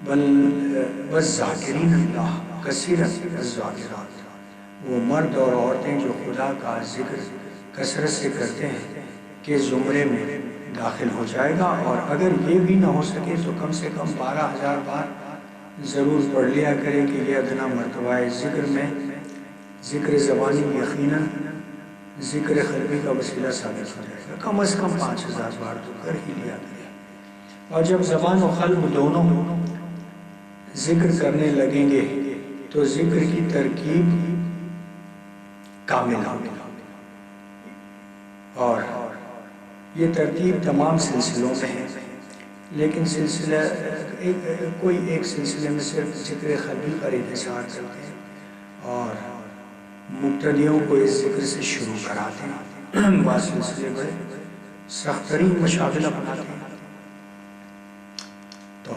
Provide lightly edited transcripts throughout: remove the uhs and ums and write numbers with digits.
بل والذاکرین اللہ کثیرا والذاکرات، وہ مرد اور عورتیں جو خدا کا ذکر کثرت سے کرتے ہیں کہ زمرے میں داخل ہو جائے گا۔ اور اگر یہ بھی نہ ہو سکے تو کم سے کم 12,000 بار ضرور پڑھ لیا کرے کہ یہ ادنا مرتبہ ذکر میں ذکر زبانی یقیناً ذکر قلبی کا وسیلہ ثابت ہو جائے گا۔ کم از کم 5,000 بار تو کر ہی لیا کرے۔ اور جب زبان و قلب دونوں ذکر کرنے لگیں گے تو ذکر کی ترکیب کامل ہوگی، اور یہ ترتیب تمام سلسلوں میں ہے، لیکن سلسلہ کوئی ایک سلسلے میں صرف ذکر قلبی پر انحصار کرتے ہیں اور مبتدیوں کو اس ذکر سے شروع کراتے ہیں۔ بعض سلسلے بڑے سخت ترین مشاغل اپناتے ہیں۔ تو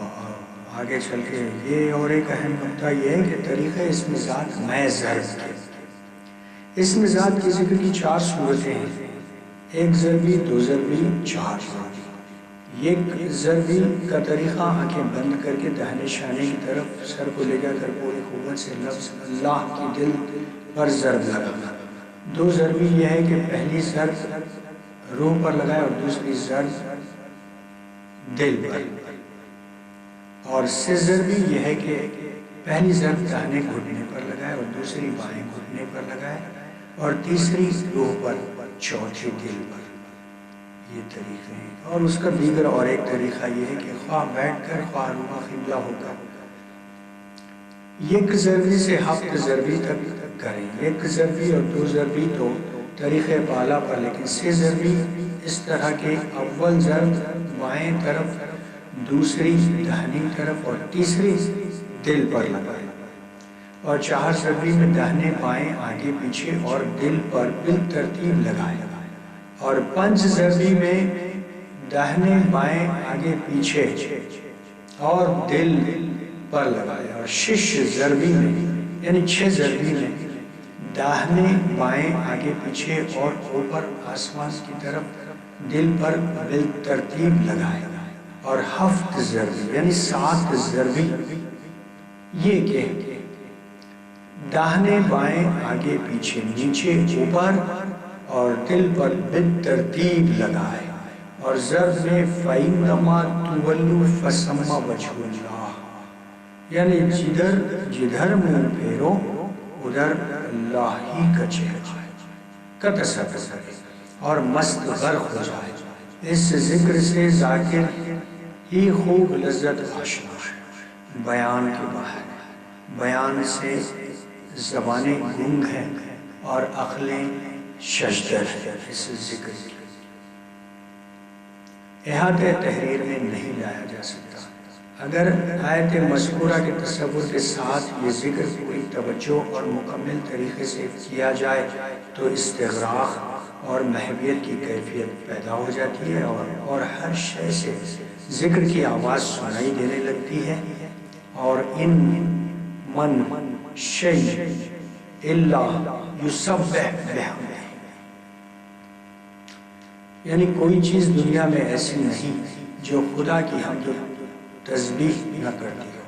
آگے چل کے یہ اور ایک اہم نقطہ یہ ہے کہ طریقہ اسم ذات محض ضرب کے، اسم ذات کی ذکر کی 4 صورتیں ہیں، 1 ضربی، 2 ضربی، 4 ضربی۔ ایک ضربی کا طریقہ آنکھیں بند کر کے داہنے شانے کی طرف سر کو لے جا کر پوری قوت سے لفظ اللہ کی دل پر ضرب لگانا۔ 2 ضربی یہ ہے کہ پہلی ضرب روح پر لگائے اور دوسری ضرب دل پر، اور 3 ضربی یہ ہے کہ پہلی ضرب داہنے گھٹنے پر لگائے اور دوسری بائیں گھٹنے پر لگائے اور تیسری روح پر، چوتھی دل پر۔ یہ طریقے ہیں۔ اور اس کا دیگر اور ایک طریقہ یہ ہے کہ خواہ بیٹھ کر خواہ روح قبلہ ہو کر 1 ضربی سے 7 ضربی تک کریں۔ 1 ضربی اور 2 ضربی تو طریقے بالا پر، لیکن 3 ضربی اس طرح کہ اول ضرب بائیں طرف، دوسری داہنی طرف اور تیسری دل پر لگائے، اور 4 ضربی میں داہنے بائیں آگے پیچھے اور دل پر بالترتیب لگائے، اور 5 ضربی میں داہنے بائیں آگے پیچھے اور دل پر لگائے، اور 6 ضربی میں یعنی 6 ضربی میں داہنے بائیں آگے پیچھے اور اوپر آسمان کی طرف دل پر بالترتیب لگائے، اور 7 ضربی یعنی 7 ضربی یہ کہ داہنے بائیں آگے پیچھے نیچے اوپر اور دل پر بالترتیب لگائے، اور ضرب میں فَإِنَّمَا تُوَلُّوا فَثَمَّ وَجْهُ اللَّهِ، یعنی جدھر منہ پھیرو ادھر اللہ ہی کا چہرہ کا تصور کرے اور مست غرق ہو جائے۔ اس ذکر سے ذاکر ہی خوب لذت آشنا ہے، بیان کے باہر، بیان سے زبانیں گنگ ہیں اور عقلیں ششدر ہیں۔ اس ذکر کی احاطہ تحریر میں نہیں لایا جا سکتا۔ اگر آیت مذکورہ کے تصور کے ساتھ یہ ذکر پوری توجہ اور مکمل طریقے سے کیا جائے تو استغراق اور محویت کی کیفیت پیدا ہو جاتی ہے، اور ہر شے سے ذکر کی آواز سنائی دینے لگتی ہے، اور ان من شیء الا یسبح بحمدہ، یعنی کوئی چیز دنیا میں ایسی نہیں جو خدا کی حمد و تسبیح نہ کرتی ہو،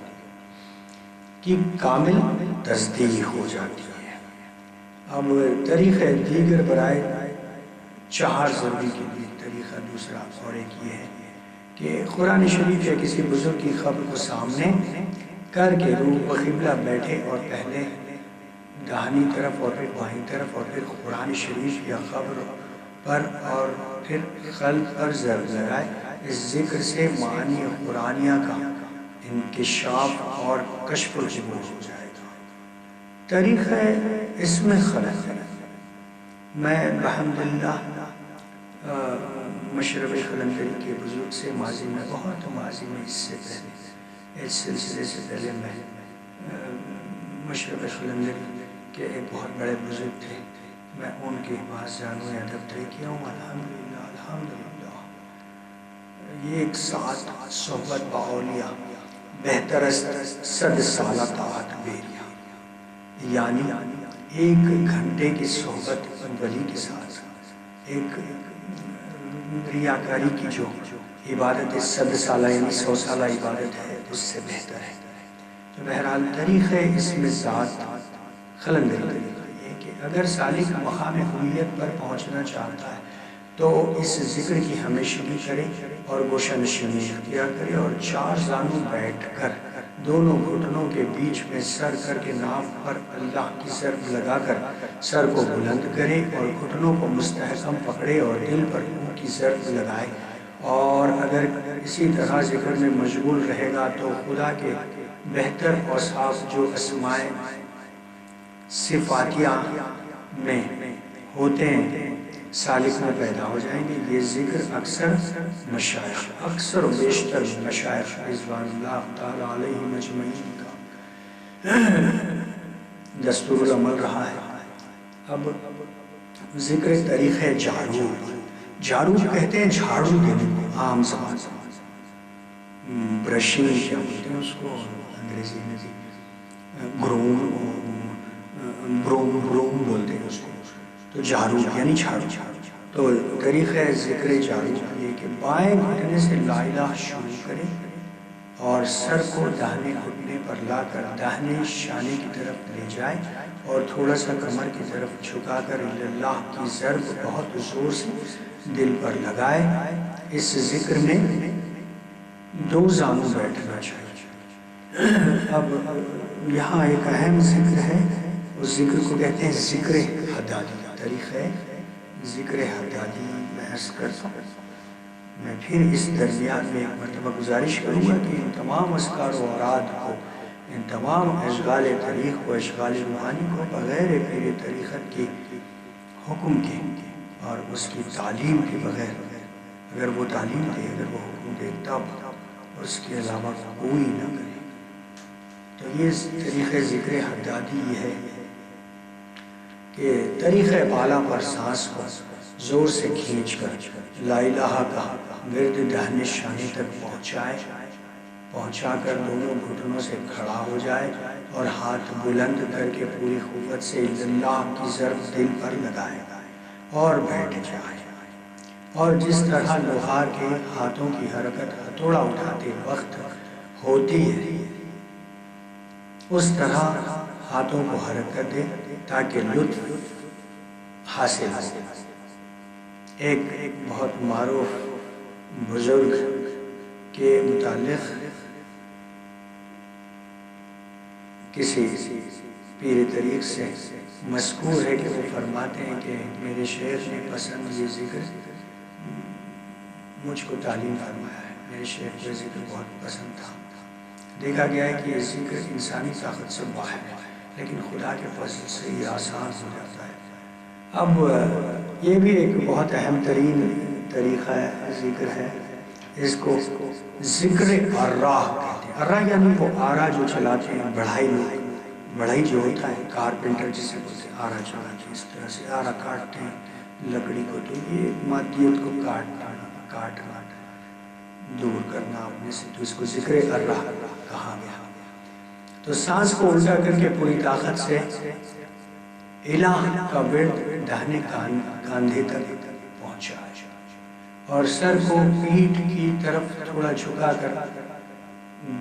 کہ کامل تصدیق ہو جاتی ہے۔ اب طریقہ دیگر برائے 4 ضربی کے لیے طریقہ دوسرا اور ایک یہ ہے کہ قرآن شریف یا کسی بزرگ کی خبر کو سامنے کر کے روح بقبلہ بیٹھے اور پہلے داہنی طرف اور پھر بائیں طرف اور پھر قرآن شریف یا خبر پر اور پھر قلب پر ضرب لگائے۔ اس ذکر سے معانی قرآنیہ کا انکشاف اور کشف العبور ہو جائے گا۔ طریقہ اسم خلق، میں بحمداللہ مشرب قلندری کے بزرگ سے ماضی میں اس سے پہلے اس سلسلے سے پہلے میں مشرب قلندری کے ایک بہت بڑے بزرگ تھے، میں ان کے پاس جانو ادب طے کیا ہوں۔ الحمدللہ الحمدللہ یہ ایک ساتھ صحبت با اولیاء بہتر از 100 سالہ طاعت بیریا، یعنی 1 گھنٹے کی صحبت ولی کے ساتھ ایک ریاکاری کی جو عبادت 100 سالہ یعنی 100 سالہ عبادت ہے اس سے بہتر ہے۔ تو بہرحال طریقہ اس میں ذات خلندری طریقہ یہ کہ اگر سالک مقام حلیت پر پہنچنا چاہتا ہے تو اس ذکر کی ہمیشگی کرے اور گوشہ نشینی اختیار کرے اور 4 زانوں بیٹھ کر دونوں گھٹنوں کے بیچ میں سر کر کے ناف پر اللہ کی ضرب لگا کر سر کو بلند کرے اور گھٹنوں کو مستحکم پکڑے اور دل پر منہ کی ضرب لگائے، اور اگر اسی طرح ذکر میں مشغول رہے گا تو خدا کے بہتر اوصاف جو اسماء صفاتیہ میں ہوتے ہیں سالک میں پیدا ہو جائیں گے۔ یہ ذکر اکثر و بیشتر مشائخ رضوان اللہ تعالیٰ علیہ مجمعین کا دستور العمل رہا ہے۔ اب ذکر طریقہ جارو کہتے ہیں جھاڑو دینے کو، عام زبان برشنگ کیا بولتے ہیں اس کو انگریزی میں بروم بولتے ہیں اس کو، تو جارو یعنی جھاڑو۔ تو طریقہ ذکر جارو یہ کہ بائیں گھٹنے سے لا الہ شروع کرے اور سر کو داہنے گھٹنے پر لا کر داہنے شانے کی طرف لے جائے اور تھوڑا سا کمر کی طرف جھکا کر اللہ کی ضرب بہت زور سے دل پر لگائے۔ اس ذکر میں 2 زانوں بیٹھنا چاہیے۔ اب یہاں ایک اہم ذکر ہے، اس ذکر کو کہتے ہیں ذکر حدادی۔ طریقہ ذکر حدادی میں عرض کرتا ہوں، میں پھر اس درمیان میں ایک مرتبہ گزارش کروں گا کہ ان تمام اذکار و اوراد کو، ان تمام اشغال طریق و اشغال روحانی کو بغیر پیر طریقت کے حکم کے اور اس کی تعلیم کے بغیر، اگر وہ تعلیم دے، اگر وہ حکم دے تب اس کے علاوہ کوئی نہ کرے۔ تو یہ طریقہ ذکر حدادی یہ ہے کہ طریقہ بالا پر سانس کو زور سے کھینچ کر لا الہ کا ورد دہنے شانے تک پہنچا کر دونوں گھٹنوں سے کھڑا ہو جائے اور ہاتھ بلند کر کے پوری قوت سے اللہ کی ضرب دل پر لگائے اور بیٹھ جائے، اور جس طرح لوہار کے ہاتھوں کی حرکت ہتھوڑا اٹھاتے وقت ہوتی ہے اس طرح ہاتھوں کو حرکت دے تاکہ لطف حاصل ہو۔ ایک بہت معروف بزرگ کے متعلق کسی پیر طریق سے مذکور ہے کہ وہ فرماتے ہیں کہ میرے شیخ نے پسند یہ ذکر مجھ کو تعلیم فرمایا ہے، میرے شیخ کو ذکر بہت پسند تھا۔ دیکھا گیا ہے کہ یہ ذکر انسانی طاقت سے باہر ہے لیکن خدا کے فضل سے یہ آسان ہو جاتا ہے۔ اب یہ بھی ایک بہت اہم ترین طریقہ ہے، ذکر ہے، اس کو ذکر الراہ کہتے ہیں۔ الراہ یعنی وہ آرا جو چلاتے ہیں، بڑھائی جو ہوتا ہے، کارپینٹر جسے بولتے ہیں، آرا چلاتے ہیں، اس طرح سے آرا کاٹتے ہیں لکڑی کو، تو یہ مادیت کو کاٹنا دور کرنا اپنے سے، تو اس کو ذکر الراہ کہا گیا۔ تو سانس کو الٹا کر کے پوری طاقت سے الہ کا ورد داہنے کاندھے تک پہنچا اور سر کو پیٹھ کی طرف تھوڑا جھکا کر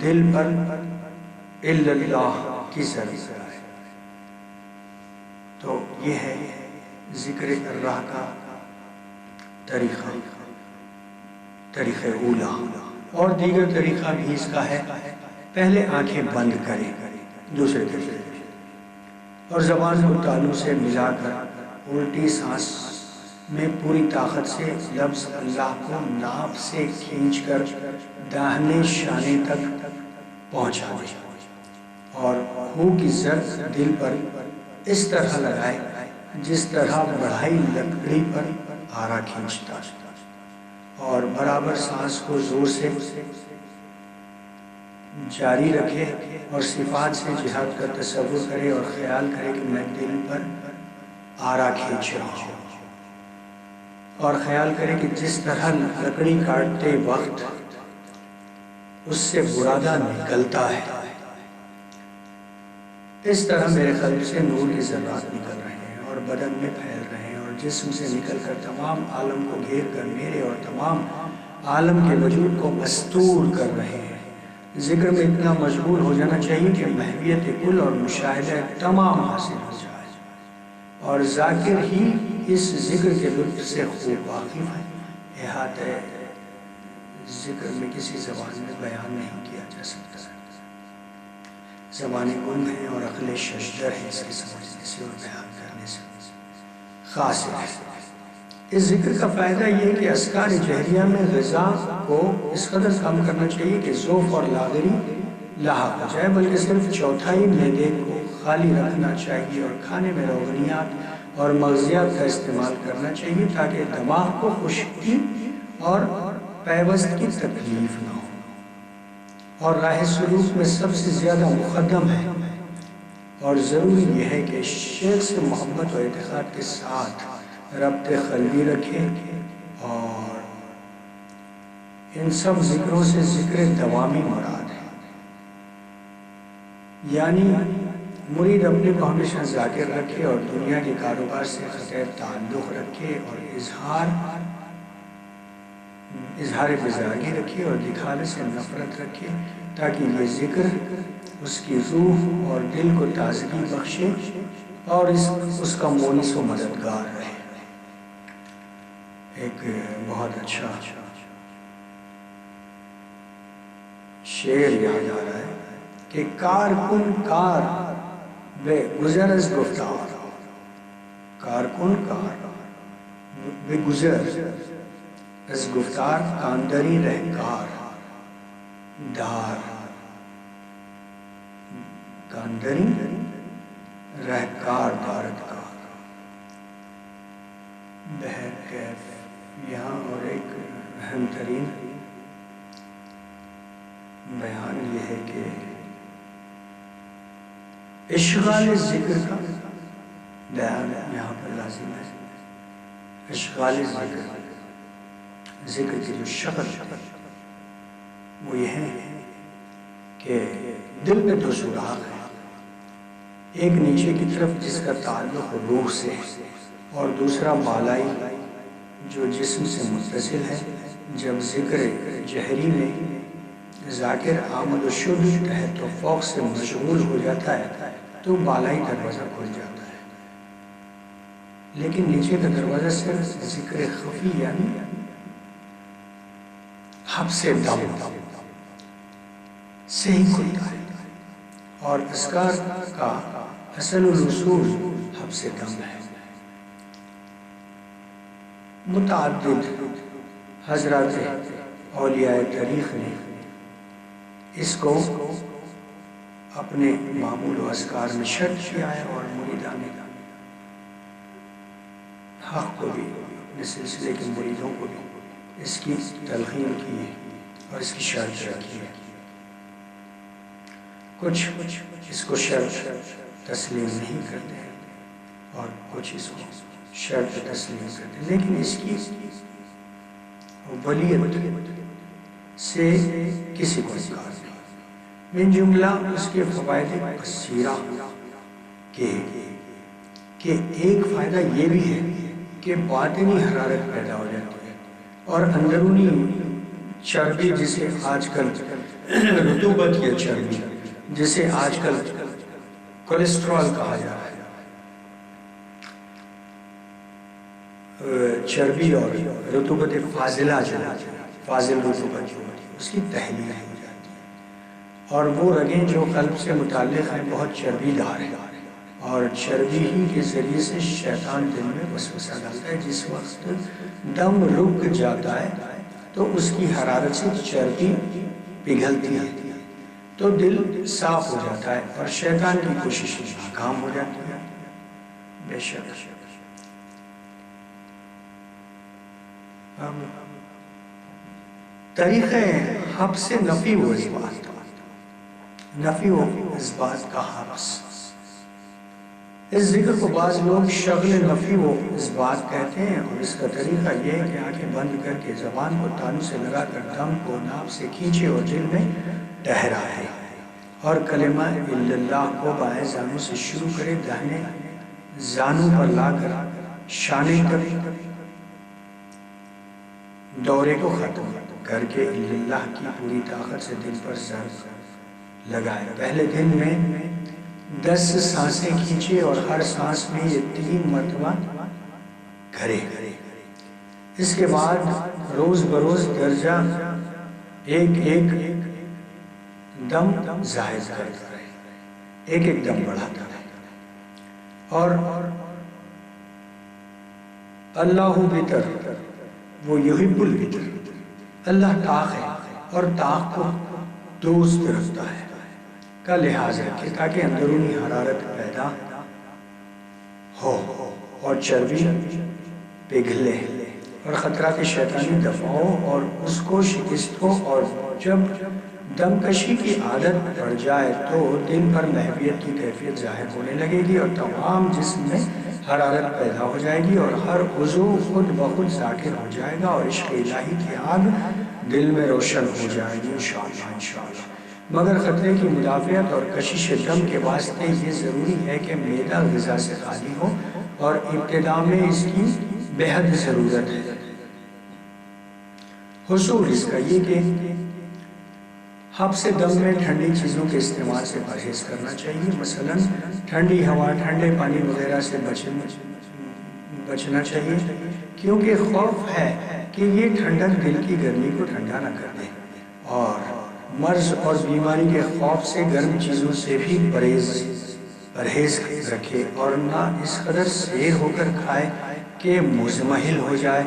دل پر اللہ کی ضرب لگائے۔ تو یہ ہے ذکر الراہ کا طریقہ اولا۔ اور دیگر طریقہ بھی اس کا ہے، پہلے آنکھیں بند کریں دوسرے طریقے اور زبان کو تالوں سے ملا کر الٹی سانس میں پوری طاقت سے لفظ اللہ کو ناف سے کھینچ کر داہنے شانے تک پہنچا دیں اور ہو کی ضرب دل پر اس طرح لگائے جس طرح بڑھائی لکڑی پر آرا کھینچتا، اور برابر سانس کو زور سے جاری رکھے اور صفات سے جہاد کا تصور کرے اور خیال کرے کہ میں دل پر آرا کھینچ رہا ہوں، اور خیال کرے کہ جس طرح لکڑی کاٹتے وقت اس سے برادہ نکلتا ہے، اس طرح میرے قلب سے نور کے ذرات نکل رہے ہیں اور بدن میں پھیل رہے ہیں اور جسم سے نکل کر تمام عالم کو گھیر کر میرے اور تمام عالم کے وجود کو مستور کر رہے ہیں۔ ذکر میں اتنا مشغول ہو جانا چاہیے کہ محویت کل اور مشاہدہ تمام حاصل ہو جائے، اور ذاکر ہی اس ذکر کے لطف سے خوب واقف ہے۔ احاطہ ذکر میں کسی زبان میں بیان نہیں کیا جا سکتا۔ زبانیں گم ہیں اور عقل ششدر ہے اس کے سمجھنے سے اور بیان کرنے سے خاص ہے۔ اس ذکر کا فائدہ یہ ہے کہ اذکار جہریہ میں غذا کو اس قدر کم کرنا چاہیے کہ ذوف اور لاغری لاحق ہو جائے، بلکہ صرف چوتھائی معدے کو خالی رکھنا چاہیے اور کھانے میں روغنیات اور مغزیات کا استعمال کرنا چاہیے تاکہ دماغ کو خشکی اور پیوست کی تکلیف نہ ہو۔ اور راہ سلوک میں سب سے زیادہ مقدم ہے اور ضروری یہ ہے کہ شیخ سے محبت و اعتقاد کے ساتھ ربط قلبی رکھے، اور ان سب ذکروں سے ذکر دوامی مراد ہے، یعنی مرید اپنے کو ہمیشہ ذاکر رکھے اور دنیا کے کاروبار سے قطع تعلق رکھے اور اظہار بزرگی رکھے اور دکھاوے سے نفرت رکھے، تاکہ یہ ذکر اس کی روح اور دل کو تازگی بخشے اور اس کا مونس و مددگار رہے۔ ایک بہت اچھا شعر یاد آ رہا ہے کہ کارکن کار بے گزر از گفتار، کارکن کار بے گزر از گفتار، کاندری رہکار دار، کاندری رہکار داردگار۔ بہر کیف یہاں اور ایک اہم ترین بیان یہ ہے کہ اشغال ذکر کا بیان یہاں پر لازم ہے۔ اشغال ذکر کی جو شکل وہ یہ ہے کہ دل میں دو سوراخ ہیں، ایک نیچے کی طرف جس کا تعلق روح سے ہے اور دوسرا بالائی جو جسم سے متصل ہے۔ جب ذکر جہری میں ذاکر آمد و شد تحت و فوق سے مشغول ہو جاتا ہے تو بالائی دروازہ کھل جاتا ہے، لیکن نیچے کا دروازہ صرف ذکر خفی یعنی حبس دم سے ہی کھلتا ہے، اور اذکار کا اصل الوصول حبس دم ہے۔ متعدد حضرات اولیاء طریق نے اس کو اپنے معمول و اذکار میں شرط کیا ہے، اور مریدان حق کو بھی اپنے سلسلے کے مریدوں کو بھی اس کی تلقین کی ہے اور اس کی شرط رکھی ہے۔ کچھ اس کو شرط تسلیم نہیں کرتے ہیں اور کچھ اس کو شرط تسلیم کرتے ہیں، لیکن اس کی ولیت سے کسی کو انکار نہیں۔ من جملہ اس کے فوائد کثیرہ کہ ایک فائدہ یہ بھی ہے کہ باطنی حرارت پیدا ہو جاتی ہے، اور اندرونی چربی جسے آج کل رطوبت یا چربی جسے آج کل کولیسٹرول کہا جا رہا ہے، چربی اور رطوبت فاضلہ فاضل رطوبت جو ہوتی ہے اس کی تحلیل ہو جاتی ہے، اور وہ رگیں جو قلب سے متعلق ہیں بہت چربی دار ہیں، اور چربی ہی کے ذریعے سے شیطان دل میں وسوسہ ڈالتا ہے۔ جس وقت دم رک جاتا ہے تو اس کی حرارت سے چربی پگھلتی ہے تو دل صاف ہو جاتا ہے اور شیطان کی کوشش ناکام ہو جاتی ہے۔ بے شک طریقہ حبس نفی و اثبات، نفی و اثبات کا حبس، اس ذکر کو بعض لوگ شغل نفی و اثبات کہتے ہیں، اور اس کا طریقہ یہ ہے کہ آنکھیں بند کر کے زبان کو تانوں سے لگا کر دم کو ناف سے کھینچے اور دل میں ٹھہرائے، اور کلمہ الا اللہ کو بائیں زانوں سے شروع کرے، داہنے زانوں پر لا کر شانے تک دورے کو ختم کر کے اللہ کی پوری طاقت سے دل پر ضرب لگائے۔ پہلے دن میں 10 سانسیں کھینچے اور ہر سانس میں یہ 3 مرتبہ کرے۔ اس کے بعد روز بروز درجہ ایک دم زائد کرتا رہے، ایک دم بڑھاتا رہے۔ اور اللہ بتر، وہ یحب البتر، اللہ طاق ہے اور طاق کو دوست رکھتا ہے کا لحاظ رکھے تاکہ اندرونی حرارت پیدا ہو اور چربی پگھلے اور خطرات شیطانی دفع ہو اور اس کو شکست ہو، اور جب دم کشی کی عادت پڑ جائے تو دل پر محبیت کی کیفیت ظاہر ہونے لگے گی اور تمام جسم میں حرارت پیدا ہو جائے گی اور ہر عضو خود بخود ذاکر ہو جائے گا اور عشق الہی کی آگ دل میں روشن ہو جائے گی انشاءاللہ۔ مگر خطرے کی مدافعت اور کشش دم کے واسطے یہ ضروری ہے کہ معدہ غذا سے خالی ہو اور ابتدا میں اس کی بے حد ضرورت ہے۔ حصول اس کا یہ کہ حبس دم میں ٹھنڈی چیزوں کے استعمال سے پرہیز کرنا چاہیے، مثلا ٹھنڈی ہوا، ٹھنڈے پانی وغیرہ سے بچنا چاہیے، کیونکہ خوف ہے کہ یہ ٹھنڈک دل کی گرمی کو ٹھنڈا نہ کر دے، اور مرض اور بیماری کے خوف سے گرم چیزوں سے بھی پرہیز رکھے اور نہ اس قدر سیر ہو کر کھائے کہ مزمحل ہو جائے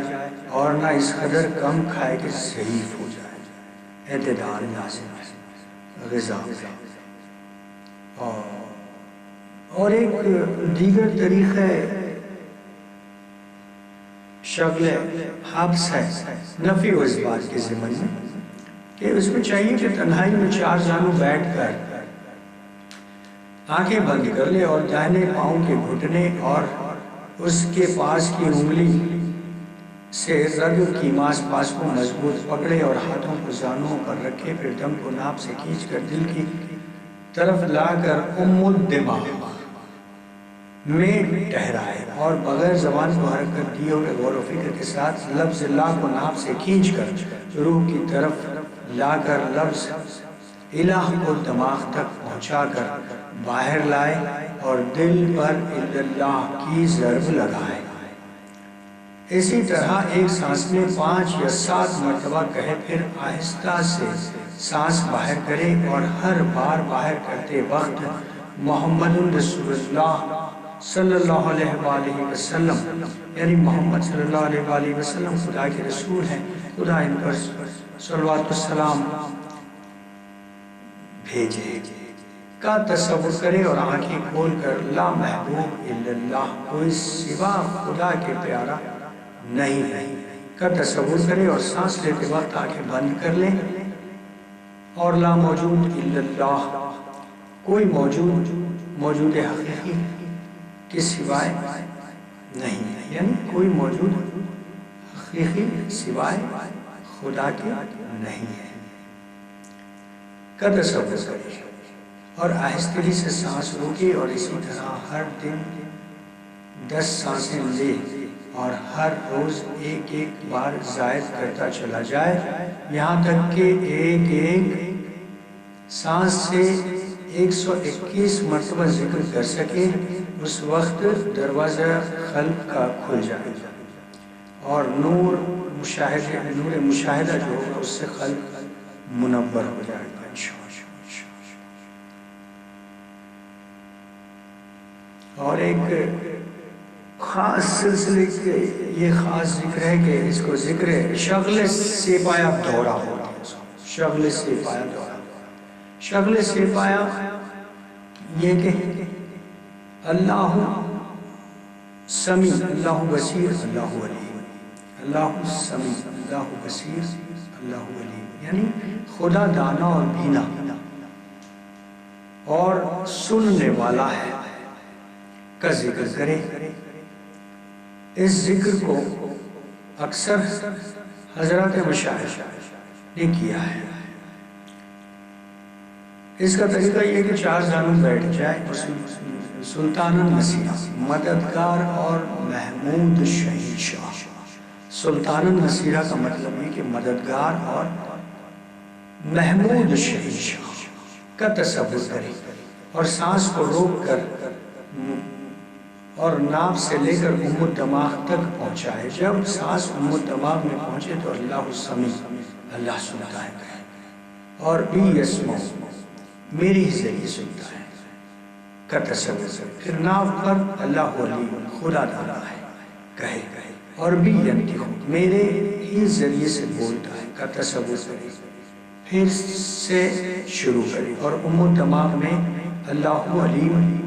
اور نہ اس قدر کم کھائے کہ ضعیف ہو جائے۔ اعتدال لازم ہے غذا میں۔ اور ایک دیگر طریقہ شغل حبس ہے نفی و اثبات کے ضمن میں، کہ اس میں چاہیے کہ تنہائی میں 4 زانو بیٹھ کر آنکھیں بند کر لے اور دائنے پاؤں کے گھٹنے اور اس کے پاس کی انگلی سے رگ کی ماس پاس کو مضبوط پکڑے اور ہاتھوں کو زانوں پر رکھے، پھر دم کو ناپ سے کھینچ کر دل کی طرف لا کر الدماغ میں ٹھہرائے اور بغیر زبان کو حرکت دیے ہوئے غور و فکر کے ساتھ لفظ لا کو ناپ سے کھینچ کر روح کی طرف لا کر لفظ الہ کو دماغ تک پہنچا کر باہر لائے اور دل پر اللہ کی ضرب لگائے۔ اسی طرح ایک سانس میں 5 یا 7 مرتبہ کہے، پھر آہستہ سے سانس باہر کرے اور ہر بار باہر کرتے وقت محمد رسول اللہ صلی اللہ علیہ وآلہ وسلم، یعنی محمد صلی اللہ علیہ وآلہ وسلم خدا کے رسول ہیں، خدا ان پر صلوات والسلام بھیجے کا تصور کرے اور آنکھیں کھول کر لا محبوب الا اللہ، کوئی سوا خدا کے پیارا نہیں ہے کا تصور کرے اور سانس لیتے وقت آنکھیں بند کر لیں اور لا موجود الا اللہ، کوئی موجود حقیقی کے سوائے نہیں ہے، یعنی کوئی موجود حقیقی سوائے خدا کے نہیں ہے کا تصور کرے اور آہستگی سے سانس روکے اور اسی طرح ہر دن 10 سانسیں لے اور ہر روز ایک بار زائد کرتا چلا جائے، یہاں تک کہ ایک سانس سے 121 مرتبہ ذکر کر سکے۔ اس وقت دروازہ قلب کا کھل جائے اور نور مشاہدہ جو ہوگا اس سے قلب منور ہو جائے گا انشاءاللہ۔ اور ایک خاص سلسلے کے یہ خاص ذکر ہے کہ اس کو ذکر شغل سے پایا دورہ ہوتا ہے، شغل سے پایا دورہ، شغل سے پایا یہ کہ اللہ سمیع، اللہ بصیر، اللہ علیم، اللہ سمیع، اللہ بصیر، اللہ علیم، یعنی خدا دانا اور بینا اور سننے والا ہے کا ذکر کرے۔ اس ذکر کو اکثر حضرات مشائخ نے کیا ہے۔ اس کا طریقہ یہ کہ 4 زانوں بیٹھ جائے، سلطان النصیر، مددگار اور محمود شہنشاہ، سلطان النصیرہ کا مطلب ہے کہ مددگار اور محمود شہنشاہ کا تصور کریں اور سانس کو روک کر اور ناف سے لے کر الدماغ تک پہنچائے. جب سانس الدماغ میں پہنچے تو اللہ السمیع، اللہ سنتا ہے، اور بھی یسمع، میری ہی ذریعے سنتا ہے کا تصور کرے. پھر ناف پر اللہ ولی، خدا تعالیٰ ہے کہے، اور بھی ینطق، میرے ہی ذریعے سے بولتا ہے کا تصور کرے. پھر سے شروع کرے اور الدماغ میں اللہ علیم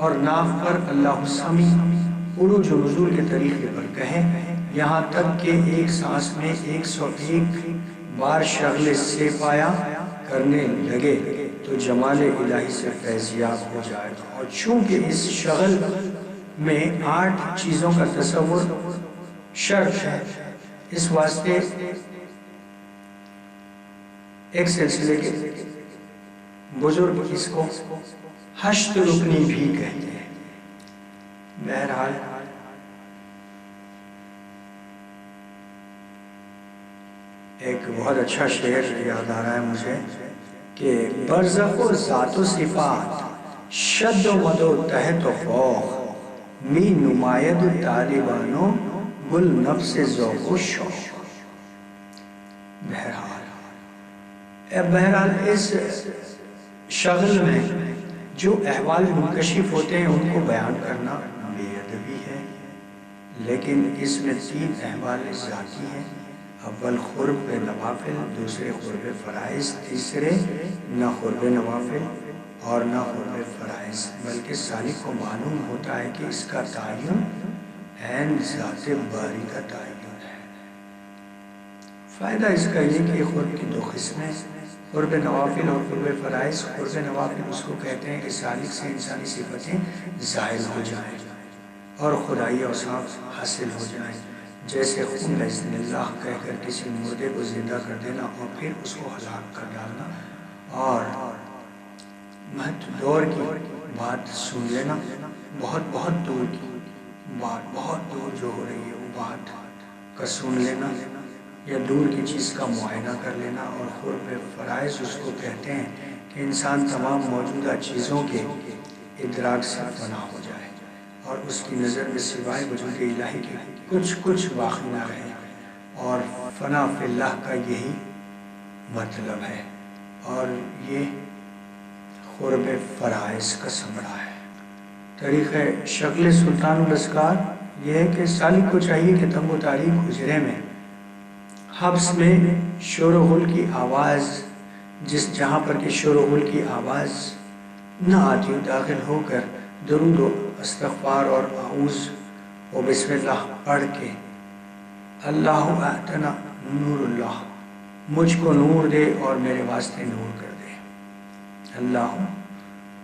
اور ناف پر اللہ سمیع عروج و نزول کے طریقے پر کہے، یہاں تک کہ ایک سانس میں 101 بار شغل سے پایا کرنے لگے تو جمال الہی سے فیضیاب ہو جائے گا. اور چونکہ اس شغل میں 8 چیزوں کا تصور شرط ہے، اس واسطے ایک سلسلے کے بزرگ اس کو 8 رکنی بھی کہتے ہیں. بہرحال ایک بہت اچھا شعر یاد آ رہا ہے مجھے کہ برزخ و ذات و صفات، شد و مد و تحت و فوق، می نماید طالبانو گل نفس ذوق و شوق. بہرحال اس شغل میں جو احوال منکشف ہوتے ہیں ان کو بیان کرنا بے ادبی ہے، لیکن اس میں 3 احوال ذاتی ہیں. اول قرب نوافل، دوسرے قرب فرائض، تیسرے نہ قرب نوافل اور نہ قرب فرائض، بلکہ سالک کو معلوم ہوتا ہے کہ اس کا تعین عین ذات باری کا تعین ہے. فائدہ اس کا یہ کہ قرب کی 2 قسمیں، قرب نوافل اور قرب فرائض. قرب نوافل اس کو کہتے ہیں کہ سالک سے انسانی صفتیں ظاہر ہو جائیں اور خدائی اوصاف حاصل ہو جائیں، جیسے خون بسم اللہ کہہ کر کسی مردے کو زندہ کر دینا اور پھر اس کو ہلاک کر ڈالنا، اور مہت دور کی بات سن لینا، بہت دور کی بات، بہت دور جو ہو رہی ہے وہ بات کا سن لینا، یا دور کی چیز کا معائنہ کر لینا. اور قرب فرائض اس کو کہتے ہیں کہ انسان تمام موجودہ چیزوں کے ادراک سے فنا ہو جائے اور اس کی نظر میں سوائے وجود الہی کے کچھ باقی نہ رہے، اور فنا فی اللہ کا یہی مطلب ہے. اور یہ قرب فرائض کا ثمرہ ہے. طریقہ شکل سلطان الاذکار یہ ہے کہ سالک کو چاہیے کہ تنگ و تاریک حجرے میں حبس میں شور و غل کی آواز، جہاں پر کہ شور و غل کی آواز نہ آتی ہو، داخل ہو کر درود و استغفار اور اعوذ و بسم اللہ پڑھ کے اللہ اعطنا نور اللہ، مجھ کو نور دے اور میرے واسطے نور کر دے. اللہ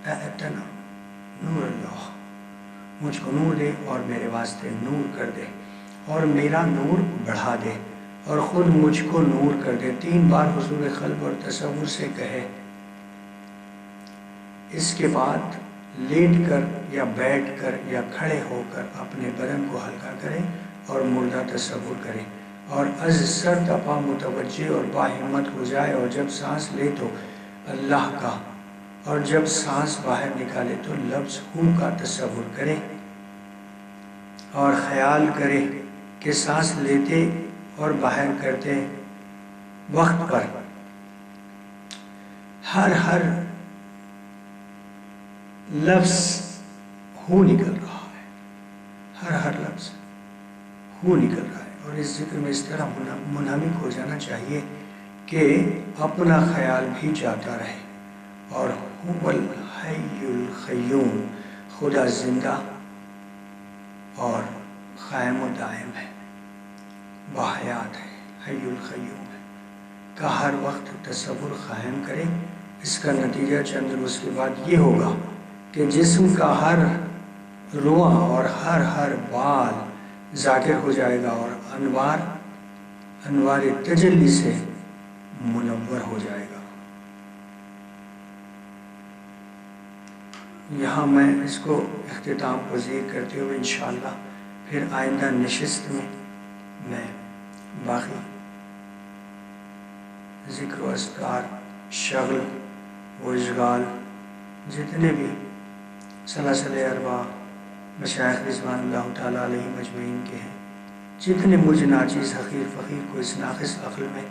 اعطنا نور اللہ، مجھ کو نور دے اور میرے واسطے نور کر دے اور میرا نور بڑھا دے اور خود مجھ کو نور کر دے. 3 بار حضور قلب اور تصور سے کہے. اس کے بعد لیٹ کر یا بیٹھ کر یا کھڑے ہو کر اپنے بدن کو ہلکا کرے اور مردہ تصور کرے اور از سر تپا متوجہ اور باہمت ہو جائے، اور جب سانس لے تو اللہ کا اور جب سانس باہر نکالے تو لفظ ہو کا تصور کرے اور خیال کرے کہ سانس لیتے اور باہر کرتے وقت پر ہر لفظ ہو نکل رہا ہے، ہر لفظ ہو نکل رہا ہے. اور اس ذکر میں اس طرح منہمک ہو جانا چاہیے کہ اپنا خیال بھی جاتا رہے. اور هو الحی القیوم، خدا زندہ اور قائم و دائم ہے، باحیات ہے، حی القیوم ہے کا ہر وقت تصور قائم کرے. اس کا نتیجہ چند روز کے بعد یہ ہوگا کہ جسم کا ہر رواں اور ہر بال ذاکر ہو جائے گا اور انوار تجلی سے منور ہو جائے گا. یہاں میں اس کو اختتام پذیر کرتے ہوئے انشاءاللہ پھر آئندہ نشست میں باقی ذکر و اذکار، شغل و اشغال جتنے بھی سلاسل اربع مشائخ رضوان اللہ تعالیٰ علیہ مجمعین کے ہیں، جتنے مجھ ناچیز حقیر فقیر کو اس ناقص عقل میں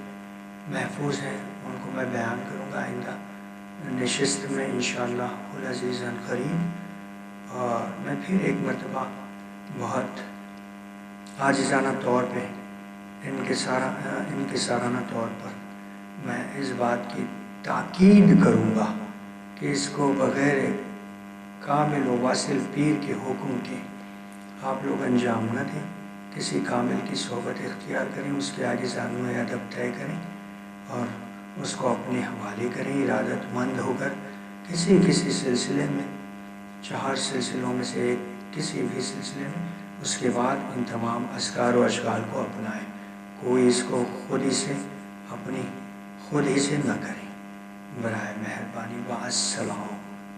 محفوظ ہیں، ان کو میں بیان کروں گا آئندہ نشست میں انشاءاللہ العزیز عن قریب۔ اور میں پھر ایک مرتبہ بہت عاجزانہ طور پہ انکسارانہ طور پر میں اس بات کی تاکید کروں گا کہ اس کو بغیر کامل و واصل پیر کے حکم کے آپ لوگ انجام نہ دیں۔ کسی کامل کی صحبت اختیار کریں، اس کے آگے زانو ادب طے کریں اور اس کو اپنے حوالے کریں ارادت مند ہو کر کسی سلسلے میں، 4 سلسلوں میں سے ایک کسی بھی سلسلے میں، اس کے بعد ان تمام اذکار و اشغال کو اپنائیں۔ کوئی اس کو خود ہی سے نہ کریں، برائے مہربانی۔ والسلام۔